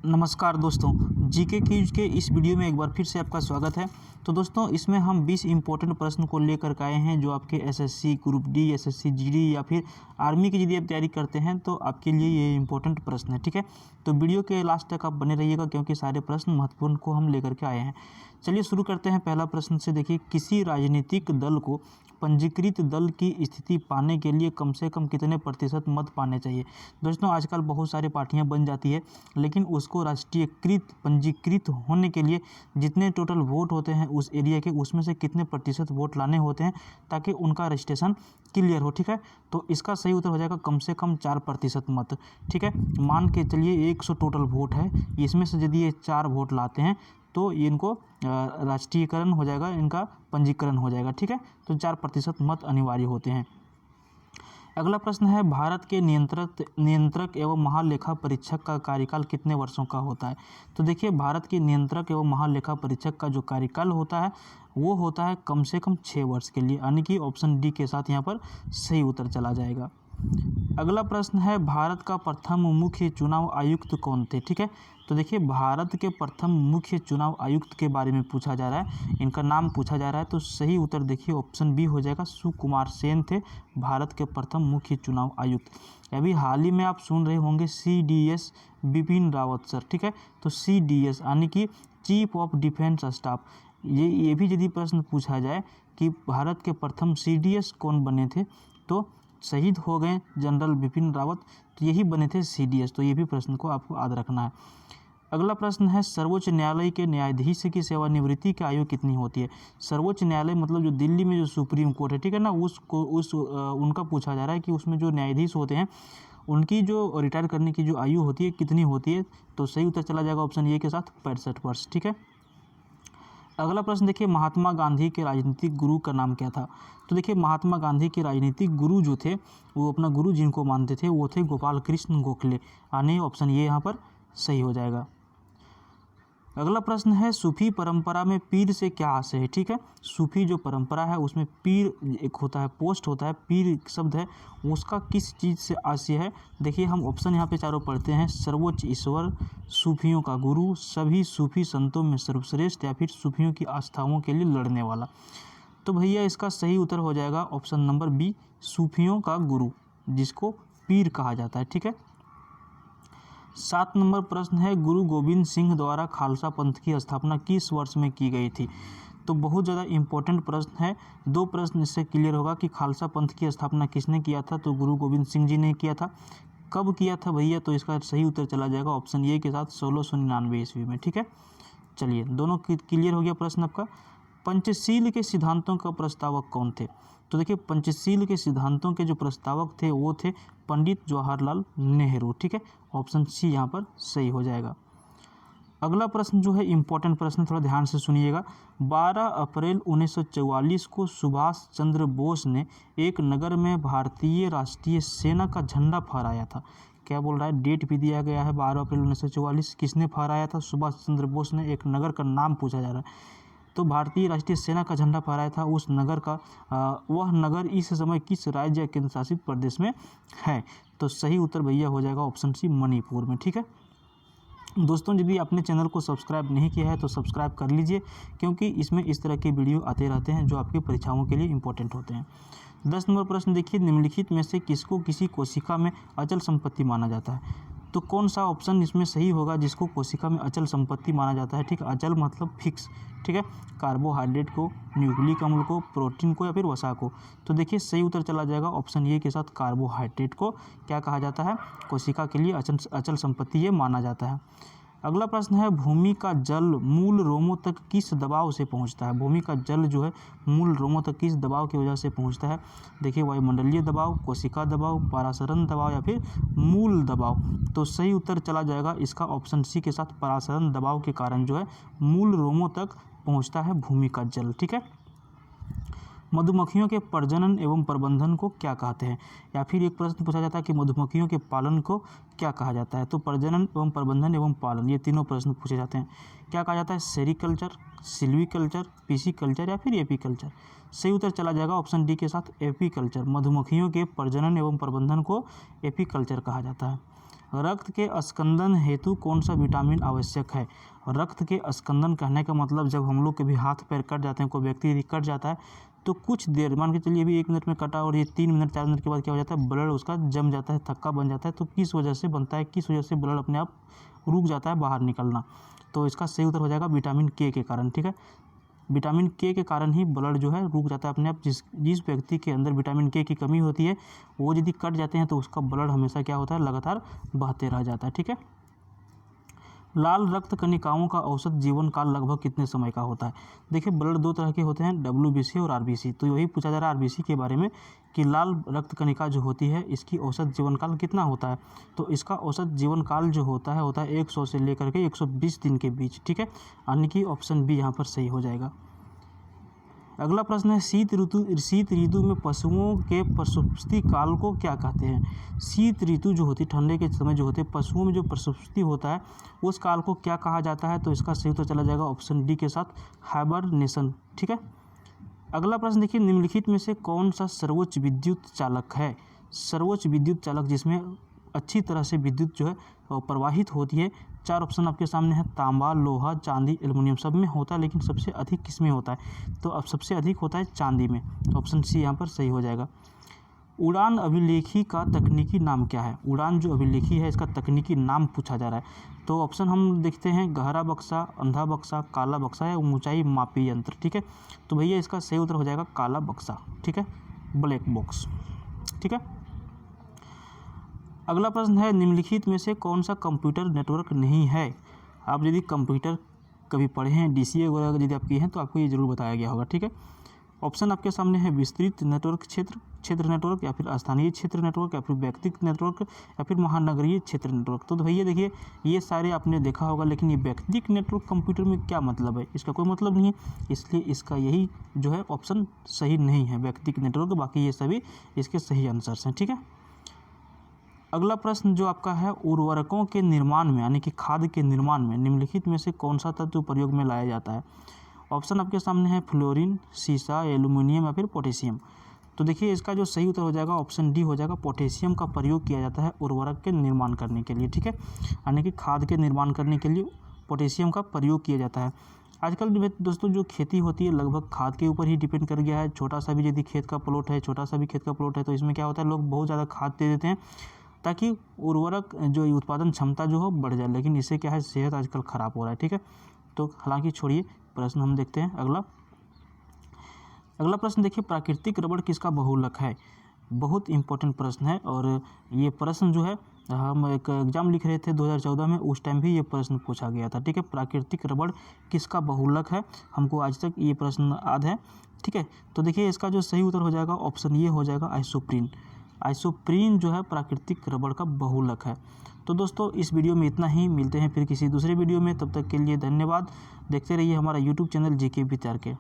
नमस्कार दोस्तों, GK quiz के इस वीडियो में एक बार फिर से आपका स्वागत है। तो दोस्तों, इसमें हम 20 इंपॉर्टेंट प्रश्न को लेकर के आए हैं जो आपके SSC group D, SSC GD या फिर आर्मी की यदि आप तैयारी करते हैं तो आपके लिए ये इंपॉर्टेंट प्रश्न है। ठीक है, तो वीडियो के लास्ट तक आप बने रहिएगा क्योंकि सारे प्रश्न महत्वपूर्ण को हम लेकर के आए हैं। चलिए शुरू करते हैं पहला प्रश्न से। देखिए, किसी राजनीतिक दल को पंजीकृत दल की स्थिति पाने के लिए कम से कम कितने प्रतिशत मत पाने चाहिए। दोस्तों, आजकल बहुत सारी पार्टियां बन जाती है, लेकिन उसको राष्ट्रीयकृत पंजीकृत होने के लिए जितने टोटल वोट होते हैं उस एरिया के, उसमें से कितने प्रतिशत वोट लाने होते हैं ताकि उनका रजिस्ट्रेशन क्लियर हो। ठीक है, तो इसका सही उत्तर हो जाएगा कम से कम 4% मत। ठीक है, मान के चलिए 100 टोटल वोट है, इसमें से यदि ये 4 वोट लाते हैं तो ये इनको राष्ट्रीयकरण हो जाएगा, इनका पंजीकरण हो जाएगा। ठीक है, तो 4% मत अनिवार्य होते हैं। अगला प्रश्न है, भारत के नियंत्रक एवं महालेखा परीक्षक का कार्यकाल कितने वर्षों का होता है। तो देखिए, भारत के नियंत्रक एवं महालेखा परीक्षक का जो कार्यकाल होता है वो होता है कम से कम 6 वर्ष के लिए, यानी कि ऑप्शन डी के साथ यहाँ पर सही उत्तर चला जाएगा। अगला प्रश्न है, भारत का प्रथम मुख्य चुनाव आयुक्त कौन थे। ठीक है, तो देखिए, भारत के प्रथम मुख्य चुनाव आयुक्त के बारे में पूछा जा रहा है, इनका नाम पूछा जा रहा है, तो सही उत्तर देखिए ऑप्शन बी हो जाएगा, सुकुमार सेन थे भारत के प्रथम मुख्य चुनाव आयुक्त। अभी हाल ही में आप सुन रहे होंगे CDS बिपिन रावत सर। ठीक है, तो CDS यानी कि चीफ ऑफ डिफेंस स्टाफ। ये भी यदि प्रश्न पूछा जाए कि भारत के प्रथम CDS कौन बने थे, तो शहीद हो गए जनरल बिपिन रावत, तो यही बने थे CDS। तो ये भी प्रश्न को आपको याद रखना है। अगला प्रश्न है, सर्वोच्च न्यायालय के न्यायाधीश की सेवानिवृत्ति की आयु कितनी होती है। सर्वोच्च न्यायालय मतलब जो दिल्ली में जो सुप्रीम कोर्ट है, ठीक है ना, उनका पूछा जा रहा है कि उसमें जो न्यायाधीश होते हैं उनकी जो रिटायर करने की जो आयु होती है कितनी होती है। तो सही उत्तर चला जाएगा ऑप्शन ए के साथ 65 वर्ष। ठीक है, अगला प्रश्न देखिए, महात्मा गांधी के राजनीतिक गुरु का नाम क्या था। तो देखिए, महात्मा गांधी के राजनीतिक गुरु जो थे, वो अपना गुरु जिनको मानते थे वो थे गोपाल कृष्ण गोखले, यानी ऑप्शन ये यहाँ पर सही हो जाएगा। अगला प्रश्न है, सूफी परंपरा में पीर से क्या आशय है। ठीक है, सूफी जो परंपरा है उसमें पीर एक होता है, पोस्ट होता है, पीर शब्द है, उसका किस चीज़ से आशय है। देखिए, हम ऑप्शन यहाँ पे चारों पढ़ते हैं, सर्वोच्च ईश्वर, सूफियों का गुरु, सभी सूफी संतों में सर्वश्रेष्ठ, या फिर सूफियों की आस्थाओं के लिए लड़ने वाला। तो भैया इसका सही उत्तर हो जाएगा ऑप्शन नंबर बी, सूफियों का गुरु, जिसको पीर कहा जाता है। ठीक है, 7 नंबर प्रश्न है, गुरु गोविंद सिंह द्वारा खालसा पंथ की स्थापना किस वर्ष में की गई थी। तो बहुत ज़्यादा इंपॉर्टेंट प्रश्न है, 2 प्रश्न इससे क्लियर होगा कि खालसा पंथ की स्थापना किसने किया था। तो गुरु गोविंद सिंह जी ने किया था। कब किया था भैया, तो इसका सही उत्तर चला जाएगा ऑप्शन ए के साथ 1699 ईस्वी में। ठीक है, चलिए दोनों क्लियर हो गया प्रश्न आपका। पंचशील के सिद्धांतों का प्रस्तावक कौन थे। तो देखिए, पंचशील के सिद्धांतों के जो प्रस्तावक थे वो थे पंडित जवाहरलाल नेहरू। ठीक है, ऑप्शन सी यहाँ पर सही हो जाएगा। अगला प्रश्न जो है इंपॉर्टेंट प्रश्न, थोड़ा ध्यान से सुनिएगा। 12 अप्रैल 1944 को सुभाष चंद्र बोस ने एक नगर में भारतीय राष्ट्रीय सेना का झंडा फहराया था। क्या बोल रहा है, डेट भी दिया गया है 12 अप्रैल 1944, किसने फहराया था, सुभाष चंद्र बोस ने। एक नगर का नाम पूछा जा रहा है, तो भारतीय राष्ट्रीय सेना का झंडा फहराया था उस नगर का। वह नगर इस समय किस राज्य या केंद्र शासित प्रदेश में है। तो सही उत्तर भैया हो जाएगा ऑप्शन सी, मणिपुर में। ठीक है दोस्तों, यदि आपने चैनल को सब्सक्राइब नहीं किया है तो सब्सक्राइब कर लीजिए, क्योंकि इसमें इस तरह के वीडियो आते रहते हैं जो आपकी परीक्षाओं के लिए इंपॉर्टेंट होते हैं। 10 नंबर प्रश्न देखिए, निम्नलिखित में से किसको किसी कोशिका में अचल संपत्ति माना जाता है। तो कौन सा ऑप्शन इसमें सही होगा जिसको कोशिका में अचल संपत्ति माना जाता है। ठीक है, अचल मतलब फिक्स। ठीक है, कार्बोहाइड्रेट को, न्यूक्लिक अम्ल को, प्रोटीन को, या फिर वसा को। तो देखिए, सही उत्तर चला जाएगा ऑप्शन ए के साथ, कार्बोहाइड्रेट को क्या कहा जाता है, कोशिका के लिए अचल संपत्ति ये माना जाता है। अगला प्रश्न है, भूमि का जल मूल रोमों तक किस दबाव से पहुंचता है। भूमि का जल जो है मूल रोमों तक किस दबाव की वजह से पहुंचता है। देखिए, वायुमंडलीय दबाव, कोशिका दबाव, परासरण दबाव, या फिर मूल दबाव। तो सही उत्तर चला जाएगा इसका ऑप्शन सी के साथ, परासरण दबाव के कारण जो है मूल रोमों तक पहुंचता है भूमि का जल। ठीक है, मधुमक्खियों के प्रजनन एवं प्रबंधन को क्या कहते हैं। या फिर एक प्रश्न पूछा जाता है कि मधुमक्खियों के पालन को क्या कहा जाता है। तो प्रजनन एवं प्रबंधन एवं पालन, ये तीनों प्रश्न पूछे जाते हैं। क्या कहा जाता है, सेरिकल्चर, सिल्वीकल्चर, पिसिकल्चर, या फिर एपीकल्चर। सही उत्तर चला जाएगा ऑप्शन डी के साथ, एपीकल्चर। मधुमक्खियों के प्रजनन एवं प्रबंधन को एपीकल्चर कहा जाता है। रक्त के स्कंदन हेतु कौन सा विटामिन आवश्यक है? रक्त के स्कंदन कहने का मतलब जब हम लोग के भी हाथ पैर कट जाते हैं, कोई व्यक्ति यदि कट जाता है तो कुछ देर, मान के चलिए अभी 1 मिनट में कटा और ये 3 मिनट 4 मिनट के बाद क्या हो जाता है, ब्लड उसका जम जाता है, थक्का बन जाता है। तो किस वजह से बनता है, किस वजह से ब्लड अपने आप रुक जाता है बाहर निकलना? तो इसका सही उत्तर हो जाएगा विटामिन के कारण। ठीक है, विटामिन के कारण ही ब्लड जो है रुक जाता है अपने आप। जिस व्यक्ति के अंदर विटामिन के की कमी होती है वो यदि कट जाते हैं तो उसका ब्लड हमेशा क्या होता है, लगातार बहते रह जाता है। ठीक है, लाल रक्त कणिकाओं का औसत जीवन काल लगभग कितने समय का होता है? देखिए, ब्लड 2 तरह के होते हैं, WBC और RBC। तो यही पूछा जा रहा है RBC के बारे में कि लाल रक्त कणिका जो होती है इसकी औसत जीवन काल कितना होता है? तो इसका औसत जीवन काल जो होता है 100 से लेकर के 120 दिन के बीच। ठीक है, यानी कि ऑप्शन बी यहाँ पर सही हो जाएगा। अगला प्रश्न है, शीत ऋतु में पशुओं के प्रसुप्ति काल को क्या कहते हैं? शीत ऋतु जो होती है, ठंडे के समय जो होते हैं, पशुओं में जो प्रसुप्ति होता है उस काल को क्या कहा जाता है? तो इसका सही उत्तर चला जाएगा ऑप्शन डी के साथ, हाइबरनेशन। ठीक है, अगला प्रश्न देखिए, निम्नलिखित में से कौन सा सर्वोच्च विद्युत चालक है? सर्वोच्च विद्युत चालक जिसमें अच्छी तरह से विद्युत जो है प्रवाहित होती है। 4 ऑप्शन आपके सामने है, तांबा, लोहा, चांदी, एल्युमिनियम। सब में होता है लेकिन सबसे अधिक किस में होता है? तो अब सबसे अधिक होता है चांदी में। तो ऑप्शन सी यहाँ पर सही हो जाएगा। उड़ान अभिलेखी का तकनीकी नाम क्या है? उड़ान जो अभिलेखी है इसका तकनीकी नाम पूछा जा रहा है। तो ऑप्शन हम देखते हैं, गहरा बक्सा, अंधा बक्सा, काला बक्सा या ऊंचाई मापी यंत्र। ठीक है, तो भैया इसका सही उत्तर हो जाएगा काला बक्सा। ठीक है, ब्लैक बॉक्स। ठीक है, अगला प्रश्न है, निम्नलिखित में से कौन सा कंप्यूटर नेटवर्क नहीं है? आप यदि कंप्यूटर कभी पढ़े हैं, DCA वगैरह यदि आप किए हैं तो आपको ये जरूर बताया गया होगा। ठीक है, ऑप्शन आपके सामने है, विस्तृत नेटवर्क क्षेत्र नेटवर्क, या फिर स्थानीय क्षेत्र नेटवर्क, या फिर व्यक्तिगत नेटवर्क, या फिर महानगरीय क्षेत्र नेटवर्क। तो भैया देखिए, ये सारे आपने देखा होगा, लेकिन ये व्यक्तिगत नेटवर्क कंप्यूटर में क्या मतलब है? इसका कोई मतलब नहीं है, इसलिए इसका यही जो है ऑप्शन सही नहीं है, व्यक्तिगत नेटवर्क। बाकी ये सभी इसके सही आंसर्स हैं। ठीक है, अगला प्रश्न जो आपका है, उर्वरकों के निर्माण में यानी कि खाद के निर्माण में निम्नलिखित में से कौन सा तत्व प्रयोग में लाया जाता है? ऑप्शन आपके सामने है, फ्लोरीन, सीसा, एल्युमिनियम या फिर पोटेशियम। तो देखिए, इसका जो सही उत्तर हो जाएगा ऑप्शन डी हो जाएगा, पोटेशियम का प्रयोग किया जाता है उर्वरक के निर्माण करने के लिए। ठीक है, यानी कि खाद के निर्माण करने के लिए पोटेशियम का प्रयोग किया जाता है। आजकल दोस्तों जो खेती होती है लगभग खाद के ऊपर ही डिपेंड कर गया है। छोटा सा भी यदि खेत का प्लॉट है, तो इसमें क्या होता है, लोग बहुत ज़्यादा खाद दे देते हैं ताकि उर्वरक जो उत्पादन क्षमता जो हो बढ़ जाए, लेकिन इससे क्या है, सेहत आजकल ख़राब हो रहा है। ठीक है, तो हालांकि छोड़िए, प्रश्न हम देखते हैं अगला प्रश्न देखिए, प्राकृतिक रबड़ किसका बहुलक है? बहुत इंपॉर्टेंट प्रश्न है, और ये प्रश्न जो है हम एक एग्जाम लिख रहे थे 2014 में, उस टाइम भी ये प्रश्न पूछा गया था। ठीक है, प्राकृतिक रबड़ किसका बहुलक है? हमको आज तक ये प्रश्न याद है। ठीक है, तो देखिए इसका जो सही उत्तर हो जाएगा ऑप्शन ये हो जाएगा, आइसोप्रीन। आइसोप्रीन जो है प्राकृतिक रबड़ का बहुलक है। तो दोस्तों इस वीडियो में इतना ही, मिलते हैं फिर किसी दूसरे वीडियो में। तब तक के लिए धन्यवाद। देखते रहिए हमारा YouTube channel GK with RK।